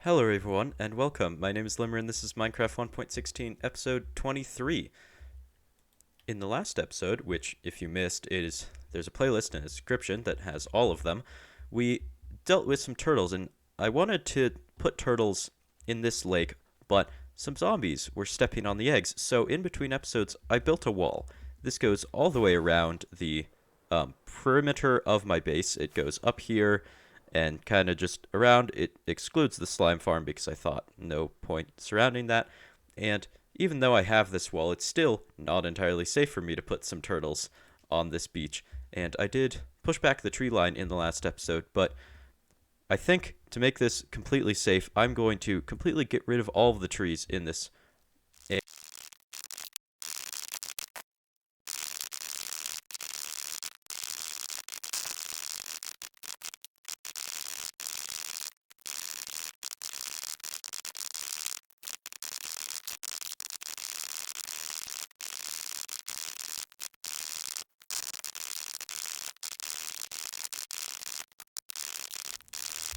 Hello everyone, and welcome. My name is LimBryn, this is Minecraft 1.16, episode 23. In the last episode, which, if you missed, there's a playlist and a description that has all of them, we dealt with some turtles, and I wanted to put turtles in this lake, but some zombies were stepping on the eggs, so in between episodes, I built a wall. This goes all the way around the perimeter of my base. It goes up here and kind of just around. It excludes the slime farm because I thought no point surrounding that. And even though I have this wall, it's still not entirely safe for me to put some turtles on this beach. And I did push back the tree line in the last episode, but I think to make this completely safe, I'm going to completely get rid of all of the trees in this.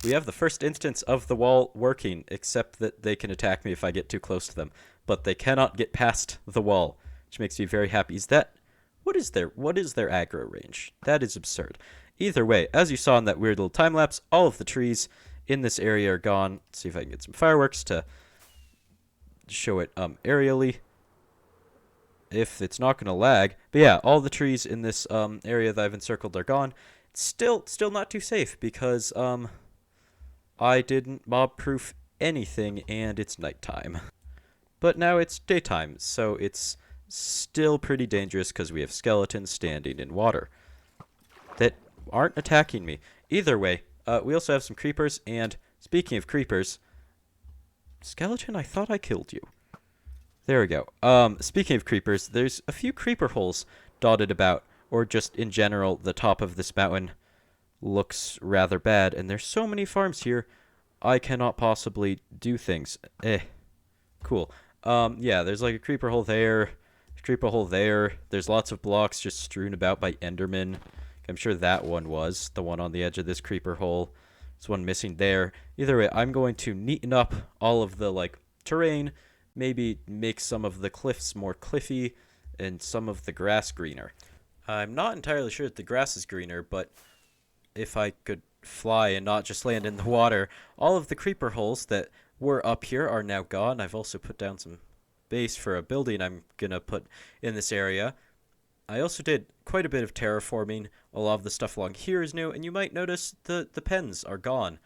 We have the first instance of the wall working, except that they can attack me if I get too close to them. But they cannot get past the wall, which makes me very happy. What is their aggro range? That is absurd. Either way, as you saw in that weird little time lapse, all of the trees in this area are gone. Let's see if I can get some fireworks to show it aerially. If it's not going to lag. But yeah, all the trees in this area that I've encircled are gone. It's still not too safe because I didn't mob-proof anything, and it's nighttime. But now it's daytime, so it's still pretty dangerous because we have skeletons standing in water that aren't attacking me. Either way, we also have some creepers, and speaking of creepers, skeleton, I thought I killed you. There we go. Speaking of creepers, there's a few creeper holes dotted about, or just in general, the top of this mountain looks rather bad, and there's so many farms here, I cannot possibly do things. Cool. Yeah, there's like a creeper hole there, creeper hole there. There's lots of blocks just strewn about by Endermen. I'm sure that one was the one on the edge of this creeper hole. There's one missing there. Either way, I'm going to neaten up all of the like terrain, maybe make some of the cliffs more cliffy and some of the grass greener. I'm not entirely sure if the grass is greener, but if I could fly and not just land in the water. All of the creeper holes that were up here are now gone. I've also put down some base for a building I'm going to put in this area. I also did quite a bit of terraforming. A lot of the stuff along here is new, and you might notice the pens are gone.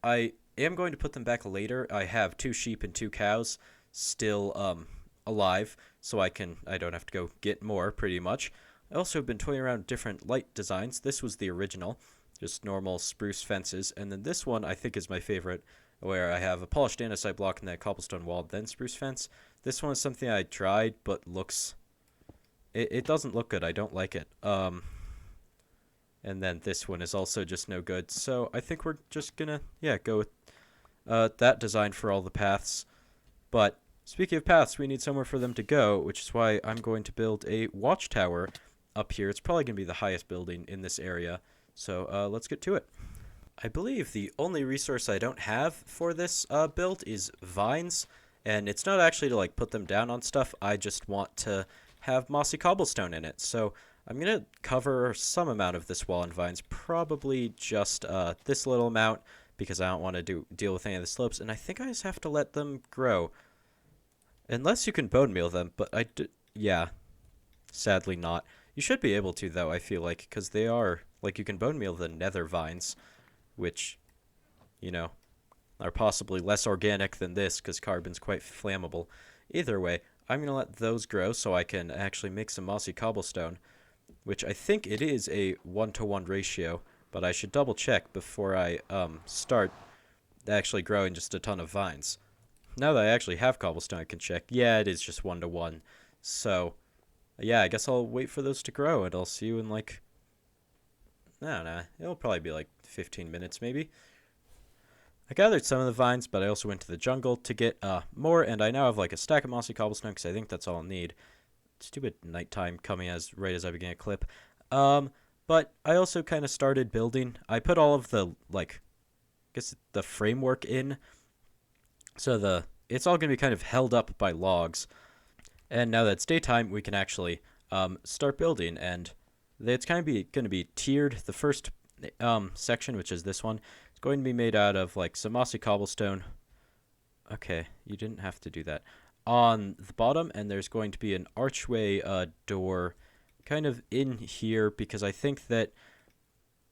I am going to put them back later. I have 2 sheep and 2 cows still alive, so I don't have to go get more, pretty much. I also have been toying around with different light designs. This was the original. Just normal spruce fences. And then this one I think is my favorite, where I have a polished andesite block and then a cobblestone wall, then spruce fence. This one is something I tried, but looks... It doesn't look good. I don't like it. And then this one is also just no good. So I think we're just gonna, go with that design for all the paths. But speaking of paths, we need somewhere for them to go, which is why I'm going to build a watchtower up here. It's probably going to be the highest building in this area. So let's get to it. I believe the only resource I don't have for this build is vines, and it's not actually to like put them down on stuff. I just want to have mossy cobblestone in it. So I'm going to cover some amount of this wall in vines, probably just this little amount, because I don't want to deal with any of the slopes, and I think I just have to let them grow. Unless you can bone meal them, but yeah, sadly not. You should be able to, though, I feel like, because they are... Like, you can bone meal the nether vines, which, are possibly less organic than this, because carbon's quite flammable. Either way, I'm going to let those grow so I can actually make some mossy cobblestone, which I think it is a 1-to-1 ratio, but I should double check before I start actually growing just a ton of vines. Now that I actually have cobblestone, I can check. Yeah, it is just 1-to-1. So, yeah, I guess I'll wait for those to grow, and I'll see you in, like... I don't know. It'll probably be like 15 minutes, maybe. I gathered some of the vines, but I also went to the jungle to get more, and I now have like a stack of mossy cobblestone, because I think that's all I'll need. Stupid nighttime coming right as I begin a clip. But I also kind of started building. I put all of the, like, I guess the framework in So it's all going to be kind of held up by logs. And now that it's daytime, we can actually start building. And it's kind of going to be tiered. The first section, which is this one, is going to be made out of like some mossy cobblestone. Okay, you didn't have to do that. On the bottom, and there's going to be an archway door kind of in here because I think that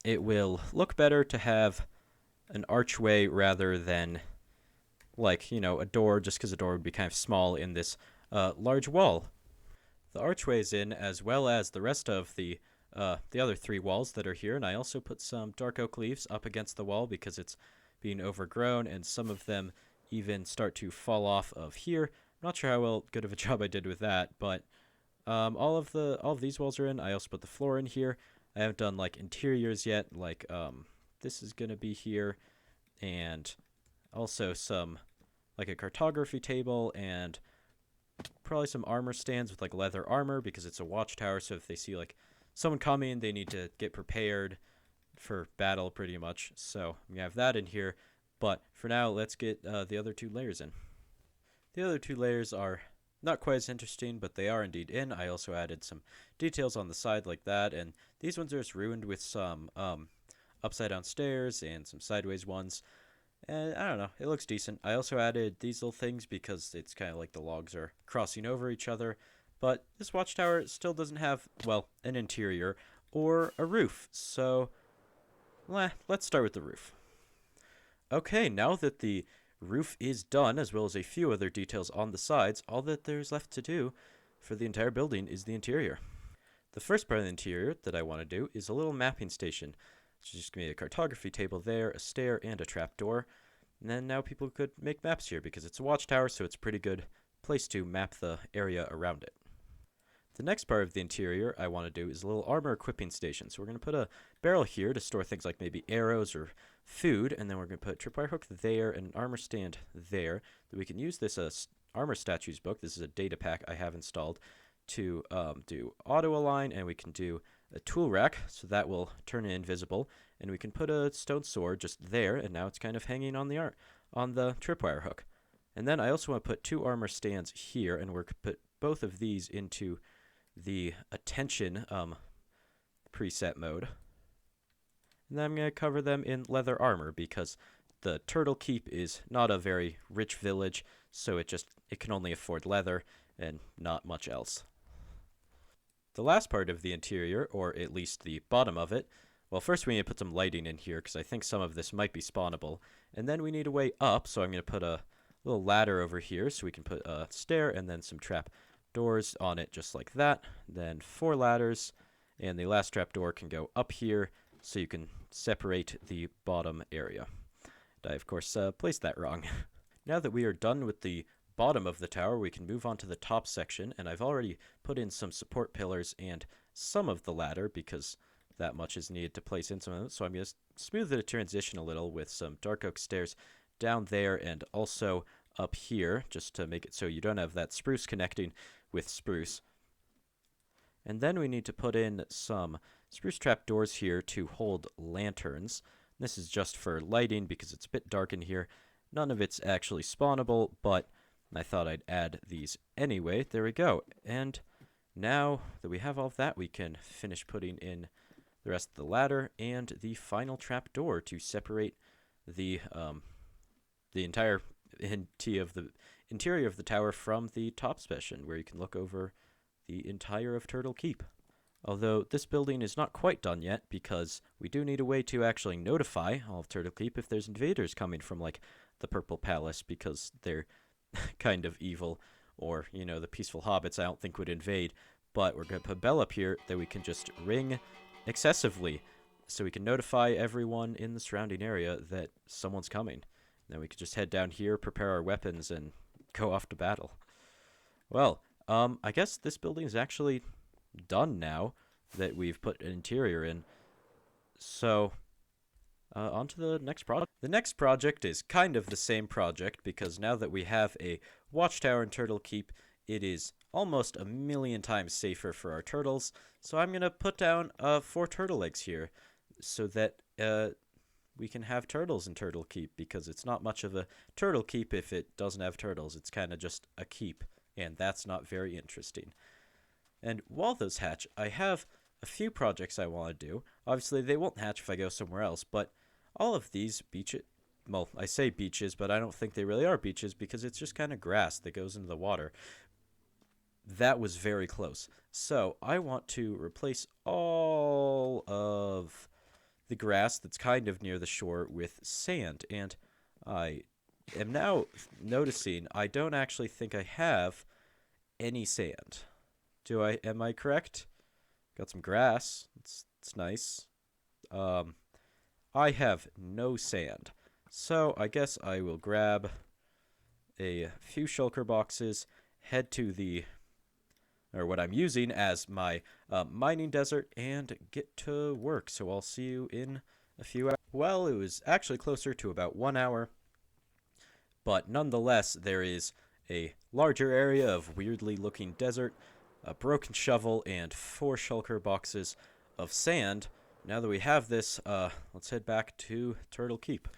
it will look better to have an archway rather than like, a door, just because a door would be kind of small in this large wall. The archway is in, as well as the rest of the other three walls that are here, and I also put some dark oak leaves up against the wall because it's being overgrown, and some of them even start to fall off of here. I'm not sure how good of a job I did with that, but all of these walls are in. I also put the floor in here. I haven't done like interiors yet. Like this is gonna be here, and also some like a cartography table and probably some armor stands with like leather armor because it's a watchtower. So if they see like someone coming, they need to get prepared for battle pretty much. So we have that in here. But for now, let's get the other two layers in. The other two layers are not quite as interesting, but they are indeed in. I also added some details on the side like that, and these ones are just ruined with some upside down stairs and some sideways ones. And I don't know, it looks decent. I also added these little things because it's kind of like the logs are crossing over each other. But this watchtower still doesn't have, well, an interior or a roof. So, let's start with the roof. Okay, now that the roof is done, as well as a few other details on the sides, all that there's left to do for the entire building is the interior. The first part of the interior that I want to do is a little mapping station. It's just going to be a cartography table there, a stair, and a trapdoor. And then now people could make maps here because it's a watchtower, so it's a pretty good place to map the area around it. The next part of the interior I want to do is a little armor equipping station. So we're going to put a barrel here to store things like maybe arrows or food, and then we're going to put a tripwire hook there and an armor stand there. That we can use this armor statues book. This is a data pack I have installed to do auto align, and we can do a tool rack, so that will turn it invisible, and we can put a stone sword just there, and now it's kind of hanging on the tripwire hook. And then I also want to put two armor stands here, and we're going to put both of these into the attention preset mode. And then I'm going to cover them in leather armor because the Turtle Keep is not a very rich village, so it can only afford leather and not much else. The last part of the interior, or at least the bottom of it, well, first we need to put some lighting in here because I think some of this might be spawnable. And then we need a way up, so I'm going to put a little ladder over here so we can put a stair and then some trap doors on it just like that. Then 4 ladders, and the last trap door can go up here so you can separate the bottom area. And I, of course, placed that wrong. Now that we are done with the bottom of the tower, we can move on to the top section, and I've already put in some support pillars and some of the ladder because that much is needed to place in some of them. So I'm going to smooth the transition a little with some dark oak stairs down there and also up here, just to make it so you don't have that spruce connecting with spruce. And then we need to put in some spruce trap doors here to hold lanterns. This is just for lighting because it's a bit dark in here. None of it's actually spawnable, but I thought I'd add these anyway. There we go. And now that we have all of that, we can finish putting in the rest of the ladder and the final trap door to separate the entire interior of the tower from the top section, where you can look over the entire of Turtle Keep. Although this building is not quite done yet because we do need a way to actually notify all of Turtle Keep if there's invaders coming from like the Purple Palace because they're kind of evil, or the peaceful hobbits I don't think would invade. But we're going to put a bell up here that we can just ring excessively so we can notify everyone in the surrounding area that someone's coming. Then we could just head down here, prepare our weapons, and go off to battle. Well, I guess this building is actually done now that we've put an interior in. So, on to the next project. The next project is kind of the same project because now that we have a watchtower in Turtle Keep, it is almost a million times safer for our turtles. So I'm going to put down 4 turtle eggs here so that we can have turtles in Turtle Keep, because it's not much of a turtle keep if it doesn't have turtles. It's kind of just a keep, and that's not very interesting. And while those hatch, I have a few projects I want to do. Obviously, they won't hatch if I go somewhere else, but all of these beaches, well, I say beaches, but I don't think they really are beaches because it's just kind of grass that goes into the water. That was very close. So I want to replace all of the grass that's kind of near the shore with sand, and I am now noticing I don't actually think I have any sand. Do I? Am I correct? Got some grass. It's nice. Um, I have no sand, so I guess I will grab a few shulker boxes, head to the or what I'm using as my mining desert, and get to work. So I'll see you in a few hours. Well, it was actually closer to about 1 hour, but nonetheless, there is a larger area of weirdly looking desert, a broken shovel, and 4 shulker boxes of sand. Now that we have this, let's head back to Turtle Keep.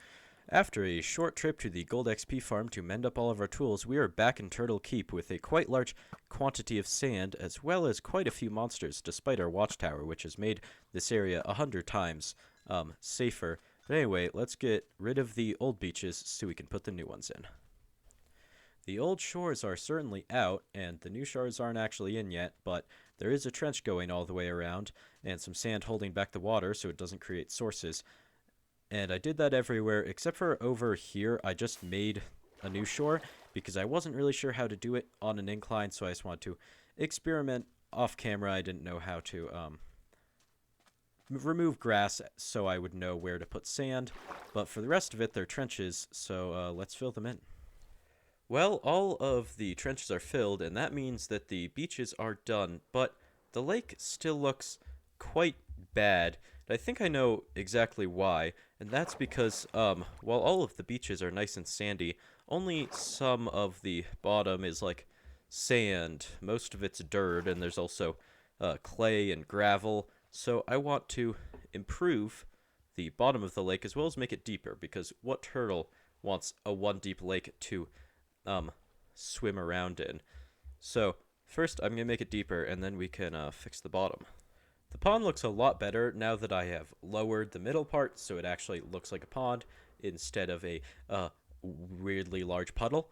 After a short trip to the Gold XP farm to mend up all of our tools, we are back in Turtle Keep with a quite large quantity of sand, as well as quite a few monsters, despite our watchtower, which has made this area 100 times safer. But anyway, let's get rid of the old beaches so we can put the new ones in. The old shores are certainly out, and the new shores aren't actually in yet, but there is a trench going all the way around, and some sand holding back the water so it doesn't create sources. And I did that everywhere, except for over here. I just made a new shore, because I wasn't really sure how to do it on an incline, so I just wanted to experiment off camera. I didn't know how to remove grass, so I would know where to put sand. But for the rest of it, they're trenches, so let's fill them in. Well, all of the trenches are filled, and that means that the beaches are done, but the lake still looks quite bad. I think I know exactly why, and that's because while all of the beaches are nice and sandy, only some of the bottom is like sand. Most of it's dirt, and there's also clay and gravel. So I want to improve the bottom of the lake as well as make it deeper, because what turtle wants a one deep lake to swim around in? So first I'm going to make it deeper, and then we can fix the bottom. The pond looks a lot better now that I have lowered the middle part, so it actually looks like a pond instead of a weirdly large puddle.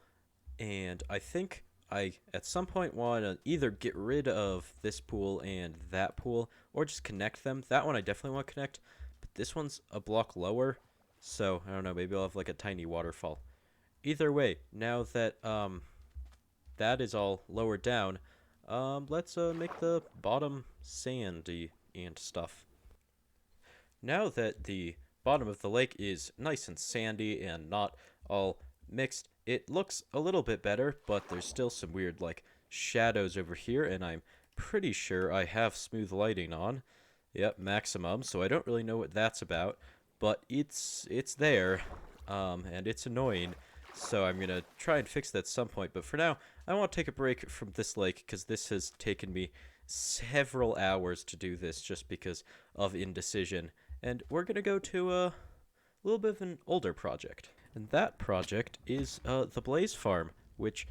And I think I, at some point, want to either get rid of this pool and that pool, or just connect them. That one I definitely want to connect, but this one's a block lower, so I don't know, maybe I'll have like a tiny waterfall. Either way, now that that is all lowered down, let's make the bottom sandy and stuff. Now that the bottom of the lake is nice and sandy and not all mixed, it looks a little bit better, but there's still some weird like shadows over here, and I'm pretty sure I have smooth lighting on. Yep, maximum, so I don't really know what that's about, but it's there, and it's annoying. So I'm going to try and fix that at some point. But for now, I want to take a break from this lake, because this has taken me several hours to do this just because of indecision. And we're going to go to a little bit of an older project. And that project is the Blaze Farm, which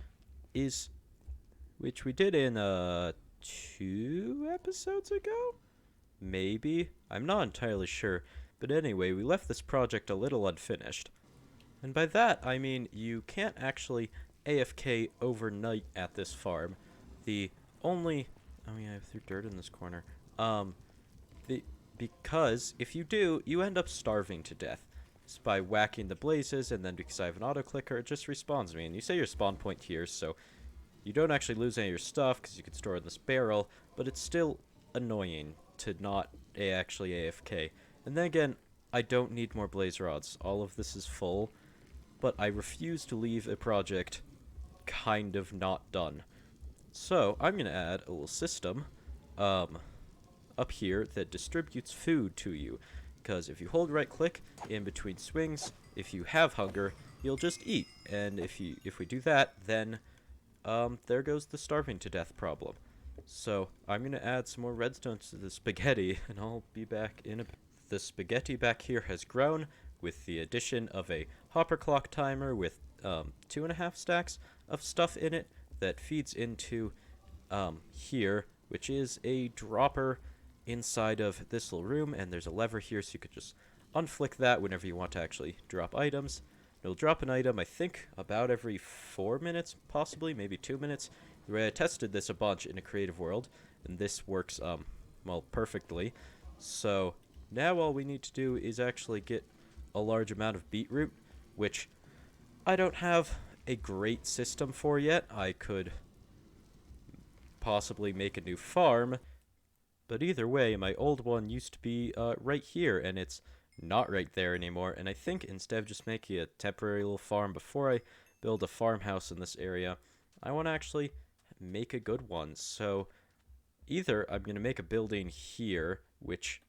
we did in 2 episodes ago? Maybe? I'm not entirely sure. But anyway, we left this project a little unfinished. And by that, I mean you can't actually AFK overnight at this farm. The only... Oh yeah, I threw dirt in this corner. Because if you do, you end up starving to death. Just by whacking the blazes, and then because I have an auto-clicker, it just respawns me. And you say your spawn point here, so you don't actually lose any of your stuff, because you can store it in this barrel, but it's still annoying to not actually AFK. And then again, I don't need more blaze rods. All of this is full. But I refuse to leave a project kind of not done. So I'm going to add a little system up here that distributes food to you. Because if you hold right click in between swings, if you have hunger, you'll just eat. And if we do that, then there goes the starving to death problem. So I'm going to add some more redstone to the spaghetti, and I'll be back in a bit. The spaghetti back here has grown, with the addition of a hopper clock timer with 2.5 stacks of stuff in it that feeds into here, which is a dropper inside of this little room, and there's a lever here so you could just unflick that whenever you want to actually drop items. It'll drop an item, I think, about every 4 minutes, possibly, maybe 2 minutes. I tested this a bunch in a creative world, and this works, well, perfectly. So now all we need to do is actually get a large amount of beetroot, which I don't have a great system for yet. I could possibly make a new farm, but either way, my old one used to be right here, and it's not right there anymore. And I think instead of just making a temporary little farm before I build a farmhouse in this area, I want to actually make a good one. So either I'm going to make a building here, which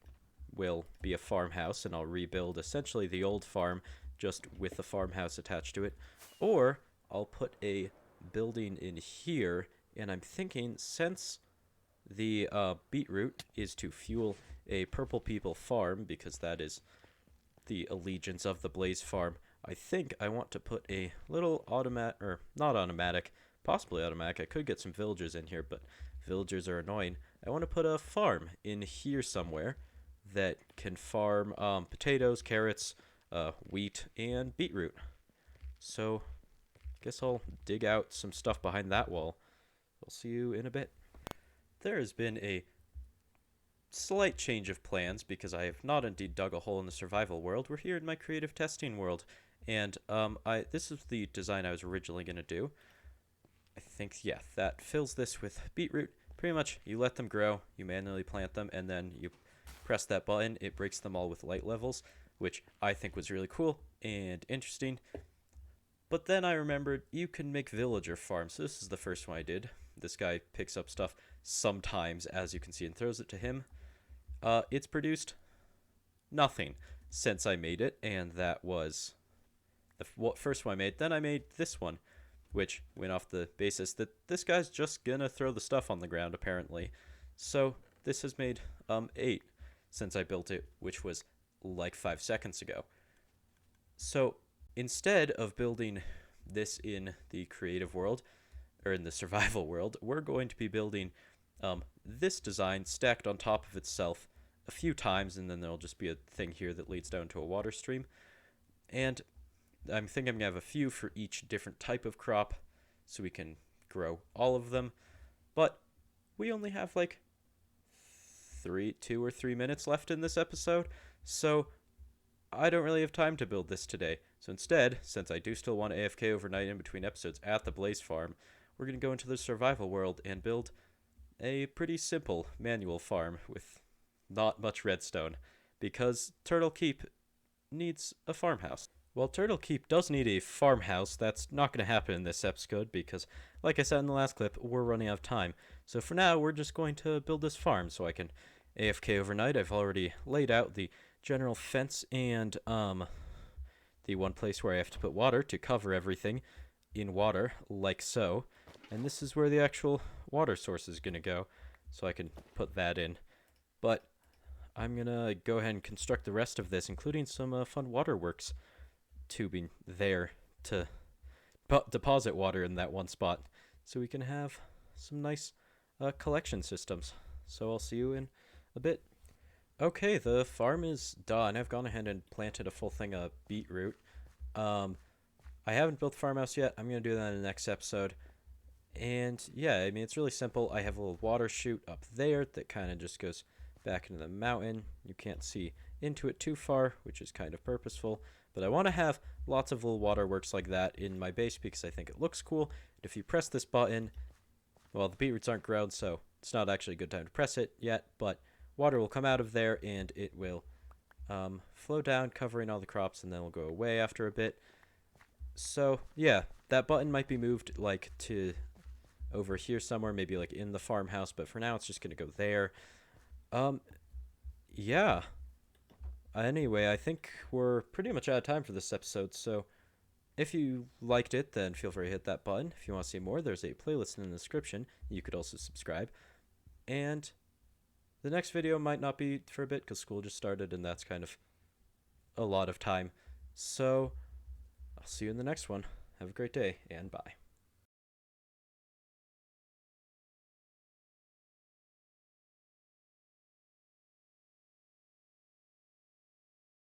will be a farmhouse, and I'll rebuild essentially the old farm just with the farmhouse attached to it, or I'll put a building in here, and I'm thinking since the beetroot is to fuel a purple people farm, because that is the allegiance of the Blaze farm, I think I want to put a little automatic, or not automatic, possibly automatic. I could get some villagers in here, but villagers are annoying. I want to put a farm in here somewhere that can farm potatoes, carrots, wheat, and beetroot. So I guess I'll dig out some stuff behind that wall. I'll see you in a bit. There has been a slight change of plans because I have not indeed dug a hole in the survival world. We're here in my creative testing world, and this is the design I was originally going to do. I think, yeah, that fills this with beetroot. Pretty much, you let them grow, you manually plant them, and then you press that button. It breaks them all with light levels, which I think was really cool and interesting. But then I remembered you can make villager farms. So this is the first one I did. This guy picks up stuff sometimes, as you can see, and throws it to him. It's produced nothing since I made it, and that was the first one I made. Then I made this one, which went off the basis that this guy's just gonna throw the stuff on the ground, apparently. So this has made 8 since I built it, which was like 5 seconds ago. So instead of building this in the creative world, or in the survival world, we're going to be building this design stacked on top of itself a few times, and then there'll just be a thing here that leads down to a water stream. And I'm thinking I'm going to have a few for each different type of crop, so we can grow all of them. But we only have like 2 or 3 minutes left in this episode, so I don't really have time to build this today. So instead, since I do still want to AFK overnight in between episodes at the Blaze farm, we're going to go into the survival world and build a pretty simple manual farm with not much redstone, because Turtle Keep needs a farmhouse. Well, Turtle Keep does need a farmhouse. That's not going to happen in this episode because, like I said in the last clip, we're running out of time. So for now, we're just going to build this farm so I can AFK overnight. I've already laid out the general fence and the one place where I have to put water to cover everything in water, like so. And this is where the actual water source is going to go, so I can put that in. But I'm going to go ahead and construct the rest of this, including some fun waterworks tubing there to deposit water in that one spot, so we can have some nice collection systems. So I'll see you in a bit. Okay, the farm is done. I've gone ahead and planted a full thing of beetroot. I haven't built the farmhouse yet. I'm going to do that in the next episode. And yeah, I mean, it's really simple. I have a little water chute up there that kind of just goes back into the mountain. You can't see into it too far, which is kind of purposeful. But I want to have lots of little waterworks like that in my base because I think it looks cool. And if you press this button, well, the beetroots aren't grown, so it's not actually a good time to press it yet. But water will come out of there, and it will flow down, covering all the crops, and then it'll go away after a bit. So yeah, that button might be moved like to over here somewhere, maybe like in the farmhouse, but for now it's just gonna go there. Yeah. Anyway, I think we're pretty much out of time for this episode, so if you liked it, then feel free to hit that button. If you want to see more, there's a playlist in the description. You could also subscribe. And the next video might not be for a bit because school just started, and that's kind of a lot of time. So I'll see you in the next one. Have a great day, and bye.